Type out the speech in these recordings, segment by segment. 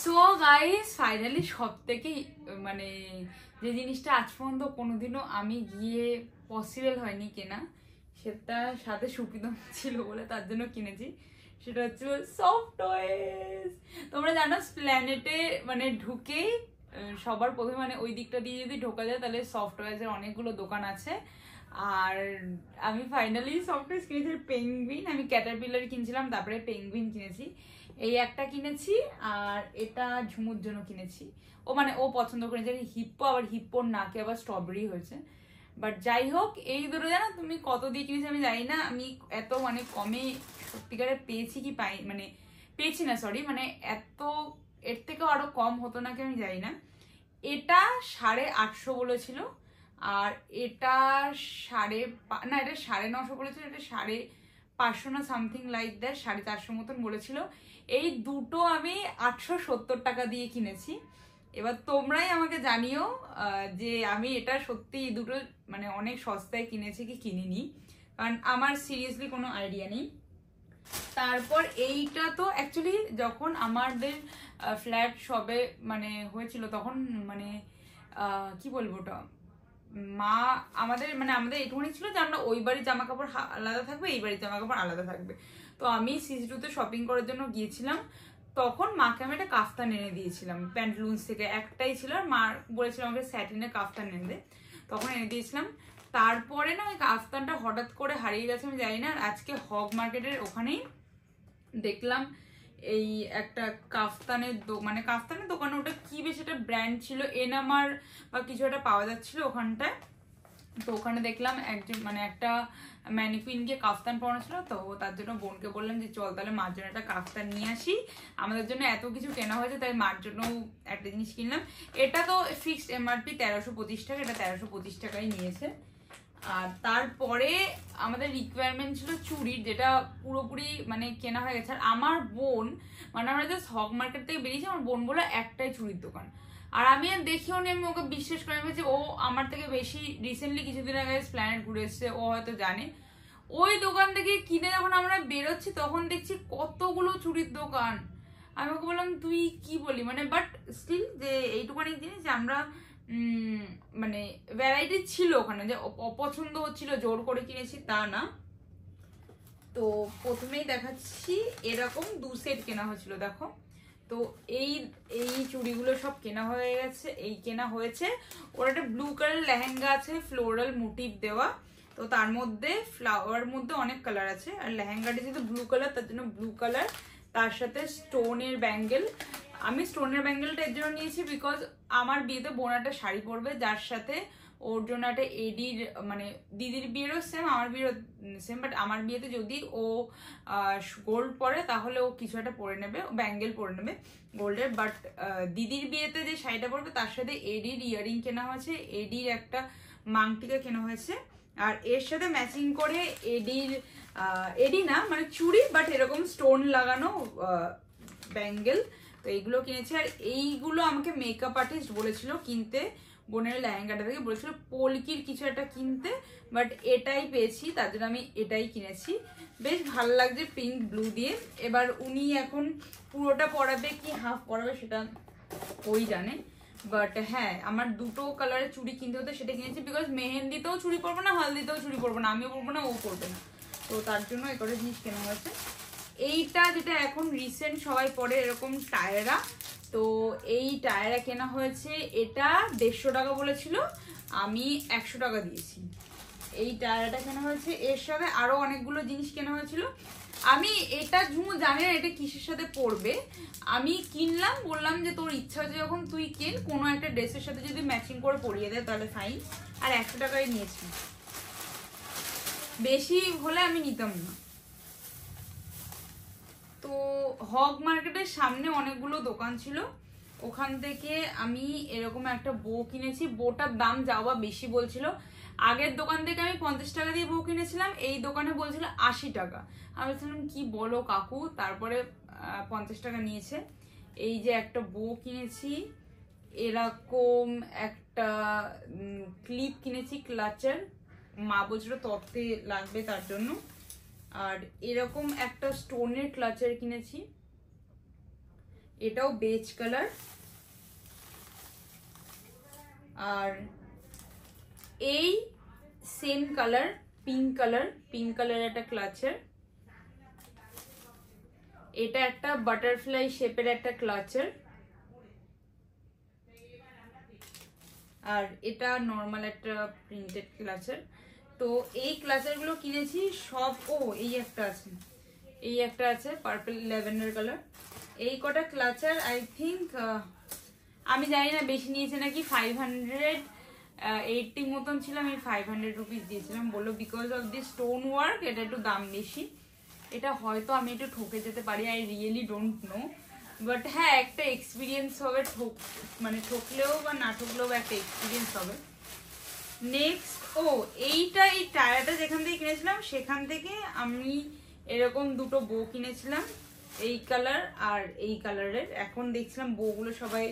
So guys finally সব থেকে মানে যে জিনিসটা আজ পর্যন্ত কোনোদিনও আমি গিয়ে পসিবল হয়নি কেনা, সেটা সাথে সুবিধা ছিল বলে তার জন্য কিনেছি। সেটা হচ্ছে সফট টয়েস। তোমরা জানো প্ল্যানেটে মানে ঢুকেই সবার প্রথমে মানে ওই দিকটা দিয়ে যদি ঢোকা যায় তাহলে সফট টয়েসের অনেকগুলো দোকান আছে। আর আমি ফাইনালি সফট টয়েস কিনেছি পেঙ্গুইন। আমি ক্যাটারপিলার কিনছিলাম, তারপরে পেঙ্গুইন কিনেছি। এই একটা কিনেছি আর এটা ঝুমুর জন্য কিনেছি। ও মানে ও পছন্দ করেছে হিপ্পো, আবার হিপ্পোর নাকে আবার স্ট্রবেরি হয়েছে। বাট যাই হোক, এই দুটো জানো তুমি কত দিয়ে কিনেছি আমি জানি না। আমি এত মানে কমে সত্যিকারে পেয়েছি কি পাই মানে পেয়েছি না, সরি, মানে এত এর থেকেও আরো কম হতো নাকি আমি জানি না। এটা 850 বলেছিল, আর এটা না এটা 950 বলেছিল, এটা 550 না সামথিং লাইক দ্যাট, 450 মতন বলেছিল। এই দুটো আমি 870 টাকা দিয়ে কিনেছি। এবার তোমরাই আমাকে জানিও যে আমি এটা সত্যি দুটো মানে অনেক সস্তায় কিনেছি কি কিনিনি, কারণ আমার সিরিয়াসলি কোনো আইডিয়া নেই। তারপর এইটা তো অ্যাকচুয়ালি যখন আমাদের ফ্ল্যাট সবে মানে হয়েছিল তখন মানে কি বলবো ওটা, মা আমাদের এইটুকুনি ছিল যে আমরা ওই বাড়ির জামা কাপড় আলাদা থাকবে, এই বাড়ির জামা কাপড় আলাদা থাকবে। তো আমি সিজুতে শপিং করার জন্য গিয়েছিলাম, তখন মাকে আমি একটা কাফতান এনে দিয়েছিলাম প্যান্টলুন্স থেকে, একটাই ছিল, আর মা বলেছিল আমাকে স্যাটিনের কাফতান এনে দে, তখন এনে দিয়েছিলাম। তারপরে না ওই কাফতানটা হঠাৎ করে হারিয়ে গেছে, আমি জানি না। আর আজকে হগ মার্কেটের ওখানেই দেখলাম এই একটা কাফতানের দোকানে, ওটা কি বেশ একটা ব্র্যান্ড ছিল, এনামার বা কিছু একটা পাওয়া যাচ্ছিল ওখানটায়। তো ওখানে দেখলাম একজন মানে একটা ম্যানিকুইনকে কাফতান পরানো ছিল, তো তার জন্য বোনকে বললাম যে চল তাহলে মার জন্য একটা কাফতান নিয়ে আসি। আমাদের জন্য এত কিছু কেনা হয়েছে তাই মার জন্য একটা জিনিস কিনলাম। এটা তো ফিক্সড এমআরপি 1325 টাকা, এটা 1325 টাকাই নিয়েছে। আর তারপরে আমাদের রিকোয়ারমেন্ট ছিল চুড়ির, যেটা পুরোপুরি মানে কেনা হয়ে গেছে। আর আমার বোন মানে আমরা জাস্ট হক মার্কেট থেকে বেরিয়েছি, আমার বোন বলে একটাই চুড়ির দোকান, আর আমি আর দেখিও নি, আমি ওকে বিশ্বাস করে ভেবেছি ও আমার থেকে বেশি রিসেন্টলি কিছুদিন আগে প্ল্যানেট ঘুরে এসছে, ও হয়তো জানে। ওই দোকান থেকে কিনে যখন আমরা বেরোচ্ছি তখন দেখছি কতগুলো চুড়ির দোকান। আমি ওকে বললাম তুই কি বলি, মানে বাট স্টিল যে এইটুখানি জিনিস যে আমরা মানে ভ্যারাইটি ছিল ওখানে, যে অপছন্দ হচ্ছিল জোর করে কিনেছি তা না। তো প্রথমেই দেখাচ্ছি, এরকম 2 সেট কেনা হয়েছিল, দেখো। তো এই এই চুড়িগুলো সব কেনা হয়ে গেছে, এই কেনা হয়েছে। ওর একটা ব্লু কালার লেহেঙ্গা আছে ফ্লোরাল মোটিভ দেওয়া, তো তার মধ্যে ফ্লাওয়ার মধ্যে অনেক কালার আছে, আর লেহেঙ্গাটি যেহেতু ব্লু কালার তার জন্য ব্লু কালার, তার সাথে স্টোনের ব্যাঙ্গেল। আমি স্টোনের ব্যাঙ্গেলটা এর জন্য নিয়েছি বিকজ আমার বিয়েতে বোন একটা শাড়ি পরবে, যার সাথে ওর জন্য একটা এডির মানে দিদির বিয়েরও সেম, আমার বিয়েরও সেম, বাট আমার বিয়েতে যদি ও গোল্ড পরে তাহলে ও কিছু একটা পরে নেবে, ব্যাঙ্গেল পরে নেবে গোল্ডের। বাট দিদির বিয়েতে যে শাড়িটা পরবে তার সাথে এডির ইয়ারিং কেনা হয়েছে, এডির একটা মাংটিকা কেনা হয়েছে, আর এর সাথে ম্যাচিং করে এডি না মানে চুড়ি বাট এরকম স্টোন লাগানো ব্যাঙ্গেল, তো এইগুলো কিনেছি। আর এইগুলো আমাকে মেকআপ আর্টিস্ট বলেছিল কিনতে, বোনের লেহেঙ্গাটা থেকে বলেছিল পলকির কিছু একটা কিনতে, বাট এটাই পেয়েছি, তার জন্য আমি এটাই কিনেছি। বেশ ভালো লাগছে পিঙ্ক ব্লু দিয়ে। এবার উনি এখন পুরোটা পরাবে কি হাফ পরাবে সেটা ওই জানে, বাট হ্যাঁ আমার দুটো কালারের চুড়ি কিনতে হতো, সেটা কিনেছি বিকজ মেহেন্দিতেও চুড়ি পরবো না, হলদিতেও চুড়ি পরবো না, আমিও পরবো না, ও পরবে না, তো তার জন্য এই কটা জিনিস কেনা হয়েছে। এইটা যেটা এখন রিসেন্ট সবাই পরে এরকম টায়রা, তো এই টায়রা কেনা হয়েছে, এটা 150 টাকা বলেছিল, আমি 100 টাকা দিয়েছি। এই টায়রাটা কেনা হয়েছে, এর সাথে আরো অনেকগুলো জিনিস কেনা হয়েছিল। আমি এটা ঝুমু জানি না এটা কিসের সাথে পরবে, আমি কিনলাম, বললাম যে তোর ইচ্ছা হচ্ছে যখন তুই কেন, কোনো একটা ড্রেসের সাথে যদি ম্যাচিং করে পরিয়ে দেয় তাহলে ফাইন। আর 100 টাকাই নিয়েছি, বেশি হলে আমি নিতাম না। তো হগ মার্কেটের সামনে অনেকগুলো দোকান ছিল, ওখান থেকে আমি এরকম একটা বো কিনেছি। বোটার দাম যাওয়া বেশি বলছিল, আগের দোকান থেকে আমি 50 টাকা দিয়ে বো কিনেছিলাম, এই দোকানে বলছিল 80 টাকা। আমি বলছিলাম কি বলো কাকু, তারপরে 50 টাকা নিয়েছে। এই যে একটা বো কিনেছি, এরকম একটা ক্লিপ কিনেছি ক্লাচের, মা বলছিল তত্ত্বে লাগবে তার জন্য। আর এরকম একটা স্টোনের ক্লাচার কিনেছি, এটাও বেজ কালার। আর এই সেম কালার পিঙ্ক কালার একটা ক্লাচের। এটা একটা বাটারফ্লাই শেপের একটা ক্লাচের। আর এটা নর্মাল একটা প্রিন্টেড ক্লাচের। তো এই ক্লাচের গুলো কিনেছি সব। এই একটা আছে পার্পল ল্যাভেন্ডার কালার। এই কটা ক্লাচের আই থিঙ্ক আমি জানি না বেশি নিয়েছে নাকি, 580 মতন ছিল। আমি 500 রুপিস দিয়েছিলাম, বললো because of the stone work এটা একটু দাম বেশি। এটা হয়তো আমি একটু ঠকে যেতে পারি, I really don't know, but হ্যাঁ একটা এক্সপিরিয়েন্স হবে। মানে ঠকলেও বা না ঠকলেও একটা এক্সপিরিয়েন্স হবে। নেক্সট এইটা এই টায়ারটা যেখান থেকে কিনেছিলাম সেখান থেকে আমি এরকম দুটো বো কিনেছিলাম, এই কালার আর এই কালারের। এখন দেখছিলাম বউগুলো সবাই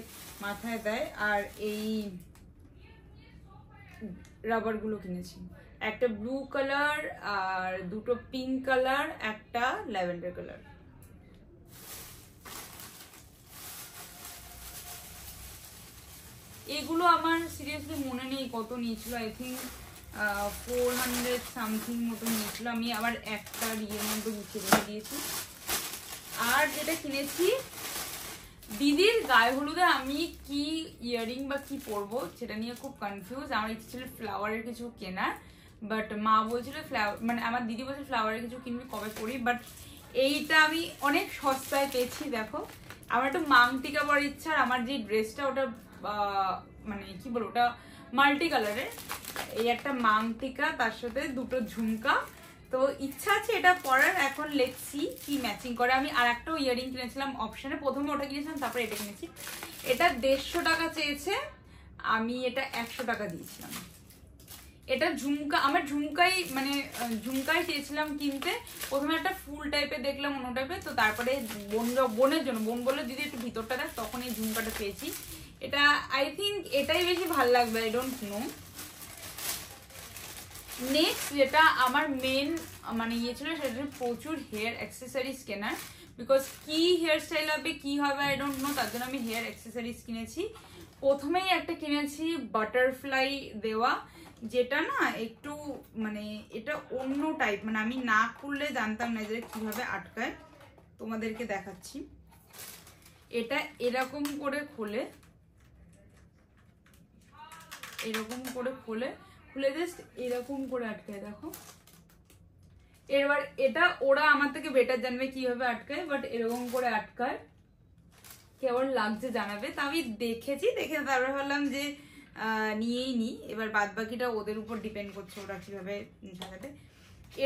মাথায় দেয়। আর এই রাবার গুলো কিনেছি, একটা ব্লু কালার আর দুটো পিঙ্ক কালার, একটা ল্যাভেন্ডার কালার। এগুলো আমার সিরিয়াসলি মনে নেই কত নিয়েছিল, আই থিঙ্ক 400 সামথিং মতো নিয়েছিল। আমি আবার একটা ইয়ের মধ্যে গুছিয়ে রেখে দিয়েছি। আর যেটা কিনেছি দিদির গায়ে হলুদে আমি কি ইয়ারিং বা কি পরবো সেটা নিয়ে খুব কনফিউজ। আমার ইচ্ছে ছিল ফ্লাওয়ারের কিছু কেনার, বাট মা বলছিল মানে আমার দিদি বলছে ফ্লাওয়ারের কিছু কিনবি কবে পরি, বাট এইটা আমি অনেক সস্তায় পেয়েছি। দেখো আমার একটু মাংটিকা পরার ইচ্ছা। আর আমার যে ড্রেসটা ওটা মানে কি বলবো ওটা মাল্টি কালারের। এই একটা মাংটিকা, তার সাথে দুটো ঝুমকা। তো ইচ্ছা আছে এটা পরার, এখন লেটসি কি ম্যাচিং করে। আমি আর একটাও ইয়ারিং কিনেছিলাম অপশনে, প্রথমে ওটা কিনেছিলাম তারপরে এটা কিনেছি। এটা 150 টাকা চেয়েছে, আমি এটা 100 টাকা দিয়েছিলাম। এটা ঝুমকা, আমার ঝুমকাই চেয়েছিলাম কিনতে। প্রথমে একটা ফুল টাইপের দেখলাম অন্য টাইপের, তো তারপরে বোনের জন্য বোন বললো দিদি একটু ভিতরটা দেখ, তখন এই ঝুমকাটা পেয়েছি। এটা আই থিঙ্ক এটাই বেশি ভালো লাগবে, আই ডোন্ট নো। নেক্সট যেটা আমার মেন মানে ইয়ে ছিল সেটা প্রচুর হেয়ার অ্যাক্সেসরিজ কেনার, বিকজ কি হেয়ার স্টাইল হবে কি হবে আই ডোন্ট নো, তার জন্য আমি হেয়ার অ্যাক্সেসরিজ কিনেছি। প্রথমেই একটা কিনেছি বাটারফ্লাই দেওয়া, যেটা না একটু মানে এটা অন্য টাইপ, মানে আমি না খুললে জানতাম না যে কিভাবে আটকায়। তোমাদেরকে দেখাচ্ছি। এটা এরকম করে খুলে খুলে জাস্ট এরকম করে আটকায়, দেখো। এবার এটা ওরা আমার থেকে বেটার জানবে কিভাবে আটকায়, বাট এরকম করে আটকায়। কেমন লাগছে জানাবে। তা আমি দেখেছি, দেখে তারপরে ভাবলাম যে নিয়েই নি। এবার বাদ বাকিটা ওদের উপর ডিপেন্ড করছে ওরা কিভাবে সাজাবে।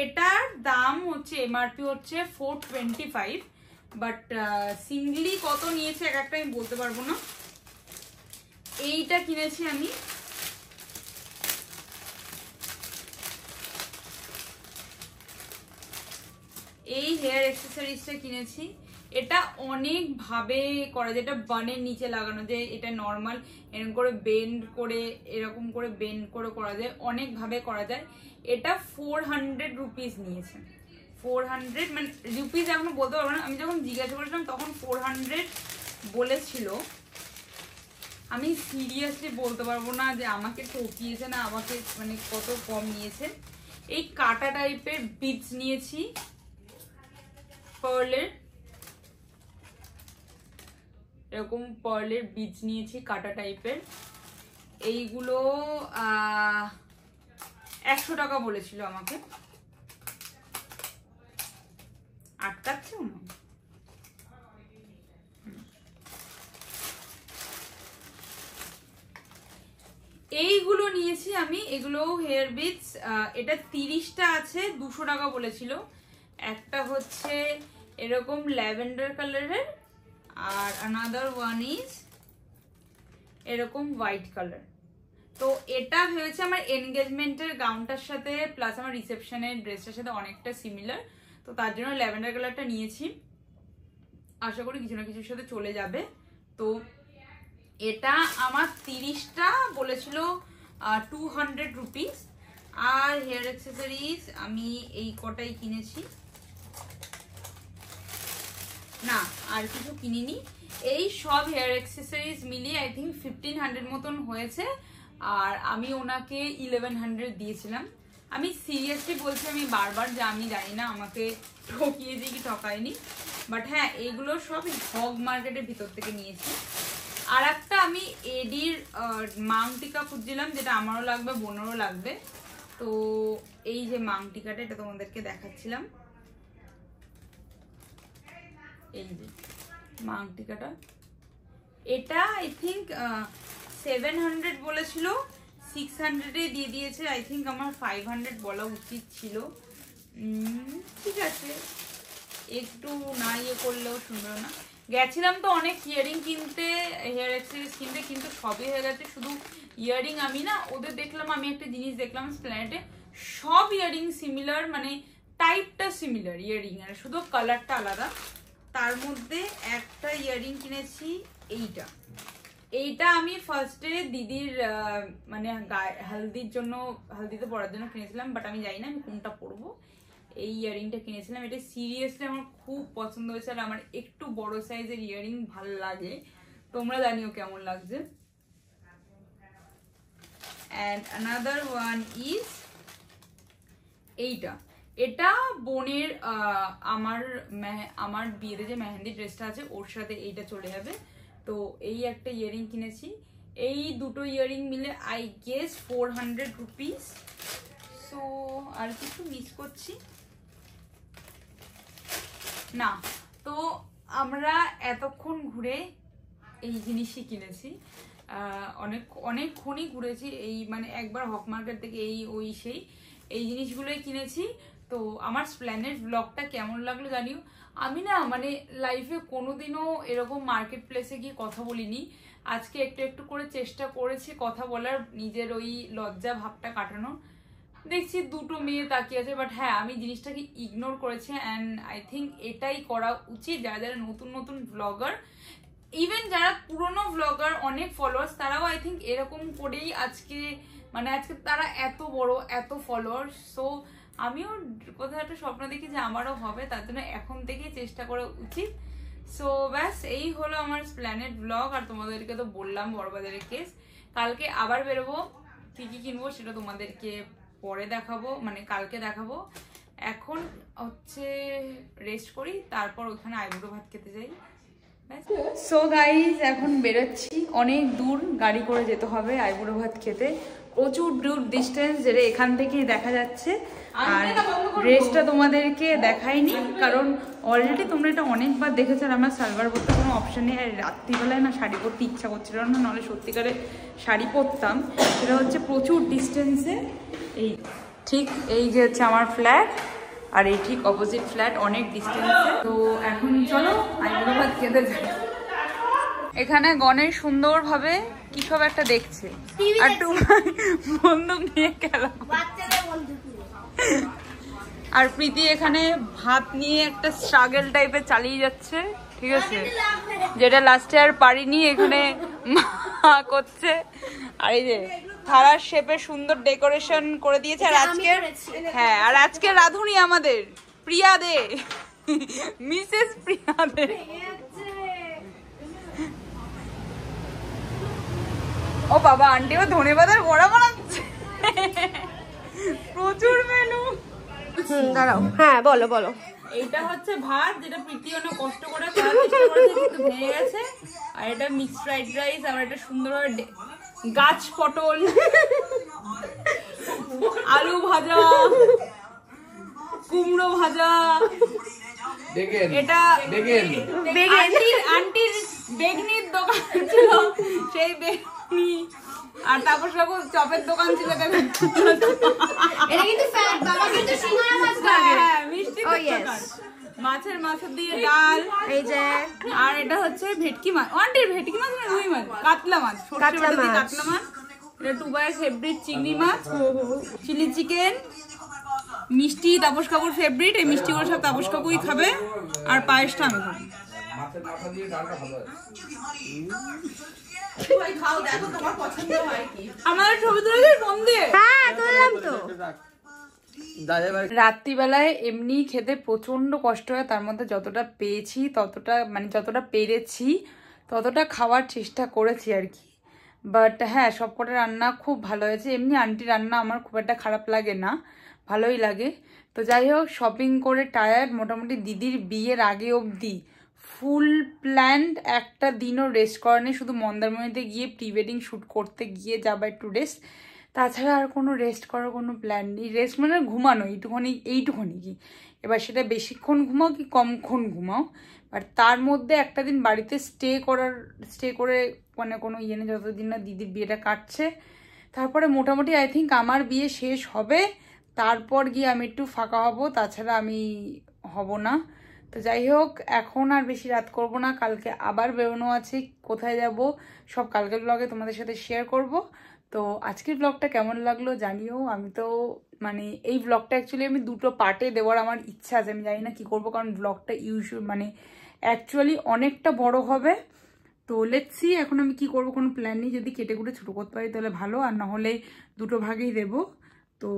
এটার দাম হচ্ছে এমআরপি হচ্ছে 425, বাট সিঙ্গলি কত নিয়েছে এক একটা আমি বলতে পারবো না। এইটা কিনেছি আমি এই হেয়ার অ্যাক্সেসরিজটা কিনেছি। এটা অনেক ভাবে করা যায়, এটা বানের নিচে লাগানো যায়, এটা নর্মাল এরকম করে বেন্ড করে এরকম করে বেন্ড করে করা যায়, অনেক ভাবে করা যায়। এটা 400 রুপিস নিয়েছে। 400 মানে রুপিস এখনো বলতে পারবো না, আমি যখন জিজ্ঞাসা করেছিলাম তখন 400 বলেছিল। আমি সিরিয়াসলি বলতে পারবো না যে আমাকে ঠকিয়েছে না আমাকে মানে কত কম নিয়েছে। এই কাটা টাইপের বিটস নিয়েছি পার্লের, এরকম পার্লের বিটস নিয়েছি কাটা টাইপের। এইগুলো 100 টাকা বলেছিল আমাকে। আটকাচ্ছে না। এইগুলো নিয়েছি আমি, এগুলো হেয়ার বিটস। এটা 30টা আছে, 200 টাকা বলেছিল। একটা হচ্ছে এরকম ল্যাভেন্ডার কালারের, আর আনাদার ওয়ান ইজ এরকম হোয়াইট কালার। তো এটা ভেবেছে আমার এনগেজমেন্টের গাউনটার সাথে প্লাস আমার রিসেপশনের ড্রেসটার সাথে অনেকটা সিমিলার, তো তার জন্য ল্যাভেন্ডার কালারটা নিয়েছি। আশা করি কিছু না কিছুর সাথে চলে যাবে। তো এটা আমার 30টা বলেছিল 200 রুপিস। আর হেয়ার অ্যাক্সেসরিজ আমি এই কটাই কিনেছি, না আর কিছু কিনিনি। এই সব হেয়ার অ্যাক্সেসরিজ মিলিয়ে আই থিঙ্ক 1500 মতন হয়েছে। আর আমি ওনাকে 1100 দিয়েছিলাম। আমি সিরিয়াসলি বলছি, আমি বারবার যে আমি জানি না আমাকে ঠকিয়েছি কি ঠকায়নি, বাট হ্যাঁ এইগুলো সব হগ মার্কেটের ভিতর থেকে নিয়েছি। আর একটা আমি এডির মাংটিকা খুঁজছিলাম, যেটা আমারও লাগবে বোনেরও লাগবে। তো এই যে মাংটিকাটা, এটা তোমাদেরকে দেখাচ্ছিলাম, এই যে মাংটিকাটা, এটা আই থিঙ্ক 700 বলেছিল, 600-এ দিয়ে দিয়েছে। আই থিঙ্ক আমার 500 বলা উচিত ছিল। ঠিক আছে, একটু না ইয়ে করলেও সুন্দর না। গেছিলাম তো অনেক ইয়ারিং কিনতে, হেয়ার অ্যাক্সেসরিজ কিনতে, কিন্তু সবই হয়ে গেছে। শুধু ইয়ারিং আমি না, ওদের দেখলাম, আমি একটা জিনিস দেখলাম স্প্ল্যানেটে, সব ইয়ারিং সিমিলার, মানে টাইপটা সিমিলার ইয়ারিং, আর শুধু কালারটা আলাদা। তার মধ্যে একটা ইয়ারিং কিনেছি, এইটা আমি ফার্স্টে দিদির মানে হালদির জন্য, হালদিতে পরার জন্য কিনেছিলাম, বাট আমি জানি না আমি কোনটা পরবো। এই ইয়ারিংটা কিনেছিলাম, এটা সিরিয়াসলি আমার খুব পছন্দ হয়েছে। আর আমার একটু বড় সাইজের ইয়ারিং ভালো লাগে, তোমরা জানিও কেমন লাগছে। অ্যান্ড অ্যানাদার ওয়ান ইজ এইটা, এটা বোনের আমার বিয়েতে যে মেহেন্দি ড্রেসটা আছে ওর সাথে এইটা চলে যাবে। তো এই একটা ইয়ারিং কিনেছি, এই দুটো ইয়ারিং মিলে আই গেস 400 রুপিস। সো আর কিছু মিস করছি না। তো আমরা এতক্ষণ ঘুরে এই জিনিসই কিনেছি, অনেকক্ষণই ঘুরেছি। এই মানে একবার হক মার্কেট থেকে এই জিনিসগুলোই কিনেছি। তো আমার স্প্ল্যানেট ব্লগটা কেমন লাগলো জানিও। আমি না মানে লাইফে কোনোদিনও এরকম মার্কেট প্লেসে গিয়ে কথা বলিনি। আজকে একটু একটু করে চেষ্টা করেছি কথা বলার, নিজের ওই লজ্জা ভাবটা কাটানোর। দেখছি দুটো মেয়ে তাকিয়ে আছে, বাট হ্যাঁ আমি জিনিসটাকে ইগনোর করেছি। অ্যান্ড আই থিঙ্ক এটাই করা উচিত যারা যারা নতুন নতুন ব্লগার, ইভেন যারা পুরনো ব্লগার অনেক ফলোয়ার্স, তারাও আই থিঙ্ক এরকম করেই আজকে তারা এত বড়, এত ফলোয়ার্স। সো আমিও কোথাও একটা স্বপ্ন দেখি যে আমারও হবে, তার জন্য এখন থেকেই চেষ্টা করা উচিত। সো ব্যাস এই হলো আমার স্প্ল্যানেট ব্লগ। আর তোমাদেরকে তো বললাম বড়বাজারের কেস, কালকে আবার বেরোবো, কি কি কিনবো সেটা তোমাদেরকে পরে দেখাবো, মানে কালকে দেখাবো। এখন হচ্ছে রেস্ট করি, তারপর ওখানে আইবুড়ো ভাত খেতে যাই। সো গাইজ এখন বেরোচ্ছি, অনেক দূর গাড়ি করে যেতে হবে আইবুড়ো ভাত খেতে, প্রচুর দূর ডিস্টেন্স, যেটা এখান থেকেই দেখা যাচ্ছে। আর ড্রেসটা তোমাদেরকে দেখাইনি, কারণ অলরেডি তোমরা এটা অনেকবার দেখেছো। আর আমার সালবার পরতে কোনো অপশন নেই। আর রাত্রিবেলায় না শাড়ি পরতে ইচ্ছা করছিল না, নাহলে সত্যিকারে শাড়ি পরতাম। সেটা হচ্ছে প্রচুর ডিস্টেন্সে, ঠিক এই যে হচ্ছে আমার ফ্ল্যাট, আর এই ঠিক অপোজিট ফ্ল্যাট, অনেক ডিস্টেন্সে। তো এখন চলো আইবুড়ো ভাত খেতে যাই। এখানে গণেশ সুন্দরভাবে কি সব একটা দেখছে, আর তোমার বন্দুক নিয়ে খেলা, আর প্রীতি এখানে ভাত নিয়ে একটা স্ট্রাগল টাইপের চালিয়ে যাচ্ছে, ঠিক আছে, যেটা লাস্টে আর পারিনি, এখানে মা করছে। আর এই যে থালার শেপে সুন্দর ডেকোরেশন করে দিয়েছে। আর আজকের হ্যাঁ, আর আজকের রাঁধুনি আমাদের প্রিয়া দে, মিসেস প্রিয়া দে। ও বাবা, আন্টিও ধনেপাতার বড়া বানাচ্ছে, প্রচুর মেনু। দাঁড়াও, হ্যাঁ বলো বলো। এইটা হচ্ছে ভাত, যেটা প্রীতি অনেক কষ্ট করে করার চেষ্টা করেছে কিন্তু ভেঙে গেছে। আর এটা মিক্সড ফ্রাইড রাইস, আর এটা সুন্দরভাবে গাছ পটল, আলু ভাজা, কুমড়ো ভাজা, এটা আন্টির বেগনির দোকান ছিল, সেই বেগনি। আর তারপর সব চপের দোকান ছিল, মাছের মাথা দিয়ে ডাল, এই যে। আর এটা হচ্ছে ভেটকি মাছ, আন্টির ভেটকি মাছ না রুই মাছ, কাতলা মাছ, কাতলা মাছ। এটা টুবাইয়ের ফেভারিট চিংড়ি মাছ, চিলি চিকেন, মিষ্টি তাপস কাকুর ফেভারিট, এই মিষ্টিগুলো সব তাপস কাকুই খাবে। আর পায়েসটা আমি খাবো। আমাদের ছবি তুলে ফোন দিয়ে, হ্যাঁ তুললাম তো। রাত্রিবেলায় এমনি খেতে প্রচন্ড কষ্ট হয়, তার মধ্যে যতটা পেয়েছি ততটা, মানে যতটা পেরেছি ততটা খাওয়ার চেষ্টা করেছি আর কি। বাট হ্যাঁ, সব কটা রান্না খুব ভালো হয়েছে। এমনি আন্টি রান্না আমার খুব একটা খারাপ লাগে না, ভালোই লাগে। তো যাই হোক, শপিং করে টায়ার্ড মোটামুটি। দিদির বিয়ের আগে অবধি ফুল প্ল্যান্ড, একটা দিনও রেস্ট করা নেই, শুধু মন্দারমণিতে গিয়ে প্রি ওয়েডিং শ্যুট করতে গিয়ে যাবা একটু রেস্ট, তাছাড়া আর কোনো রেস্ট করার কোনো প্ল্যান নেই। রেস্ট মানে ঘুমানো, এইটুখানি কি, এবার সেটা বেশিক্ষণ ঘুমাও কি কমক্ষণ ঘুমাও, বাট তার মধ্যে একটা দিন বাড়িতে স্টে করে মানে কোনো ইয়ে নেই, যতদিন না দিদির বিয়েটা কাটছে। তারপরে মোটামুটি আই থিঙ্ক আমার বিয়ে শেষ হবে, তারপর গিয়ে আমি একটু ফাঁকা হব, তাছাড়া আমি হব না। তো যাই হোক, এখন আর বেশি রাত করব না, কালকে আবার বেরোনো আছে, কোথায় যাব সব কালকের ব্লগে তোমাদের সাথে শেয়ার করব। তো আজকের ব্লগটা কেমন লাগলো জানিও। আমি তো মানে এই ব্লগটা অ্যাকচুয়ালি আমি দুটো পার্টে দেওয়ার আমার ইচ্ছা আছে, আমি জানি না কি করব, কারণ ব্লগটা মানে অ্যাকচুয়ালি অনেকটা বড় হবে। তো লেটস সি এখন আমি কি করব, কোনো প্ল্যান নেই। যদি কেটে কুটে ছোটো করতে পারি তাহলে ভালো, আর না হলে দুটো ভাগেই দেবো। তো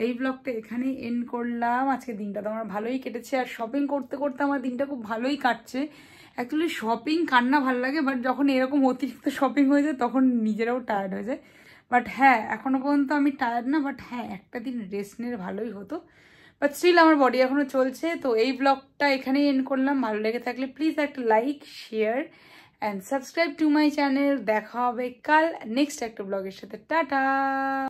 এই ব্লগটা এখানেই এন্ড করলাম। আজকে দিনটা তো আমার ভালোই কেটেছে, আর শপিং করতে করতে আমার দিনটা খুব ভালোই কাটছে। অ্যাকচুয়ালি শপিং কার না ভালো লাগে, বাট যখন এরকম অতিরিক্ত শপিং হয়ে যায় তখন নিজেরাও টায়ার্ড হয়ে যায়। বাট হ্যাঁ, এখনও পর্যন্ত আমি টায়ার্ড না, বাট হ্যাঁ একটা দিন রেস্ট নিলে ভালোই হতো, বাট স্টিল আমার বডি এখনও চলছে। তো এই ব্লগটা এখানেই এন্ড করলাম। ভালো লেগে থাকলে প্লিজ একটা like, share and subscribe to my channel. দেখা হবে কাল নেক্সট একটা ব্লগের সাথে। টাটা।